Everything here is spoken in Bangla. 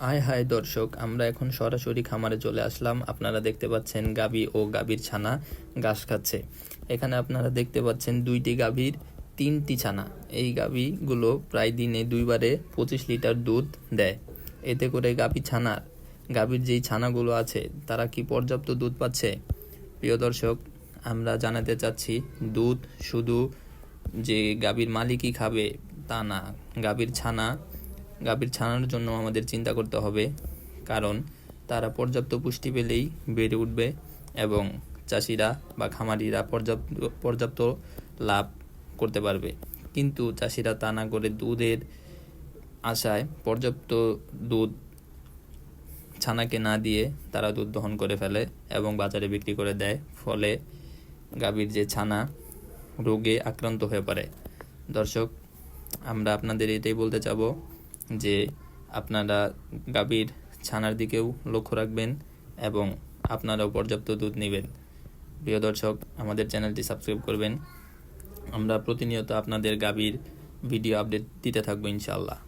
হাই হাই দর্শক, আমরা এখন সরাসরি খামারে চলে আসলাম। আপনারা দেখতে পাচ্ছেন গাভী ও গাভীর ছানা ঘাস খাচ্ছে। এখানে আপনারা দেখতে পাচ্ছেন দুইটি গাভীর 3টি ছানা। এই গাভীগুলো প্রায় দিনে 2বারে 25 লিটার দুধ দেয়। এতে করে গাভীর যেই ছানাগুলো আছে তারা কি পর্যাপ্ত দুধ পাচ্ছে? প্রিয় দর্শক, আমরা জানাতে চাচ্ছি দুধ শুধু যে গাভীর মালিকই খাবে তা না, গাভীর ছানার জন্য আমাদের চিন্তা করতে হবে, কারণ তারা পর্যাপ্ত পুষ্টি পেলেই বেড়ে উঠবে এবং চাষিরা বা খামারিরা পর্যাপ্ত লাভ করতে পারবে। কিন্তু চাষিরা তা না করে দুধের আশায় পর্যাপ্ত দুধ ছানাকে না দিয়ে তারা দুধ দহন করে ফেলে এবং বাজারে বিক্রি করে দেয়। ফলে গাভীর যে ছানা রোগে আক্রান্ত হয়ে পড়ে। দর্শক, আমরা আপনাদের এটাই বলতে চাবো যে আপনারা গাভীর ছানার দিকেও লক্ষ্য রাখবেন এবং আপনারাও পর্যাপ্ত দুধ নেবেন। প্রিয় দর্শক, আমাদের চ্যানেলটি সাবস্ক্রাইব করবেন। আমরা প্রতিনিয়ত আপনাদের গাভীর ভিডিও আপডেট দিতে থাকবো ইনশাআল্লাহ।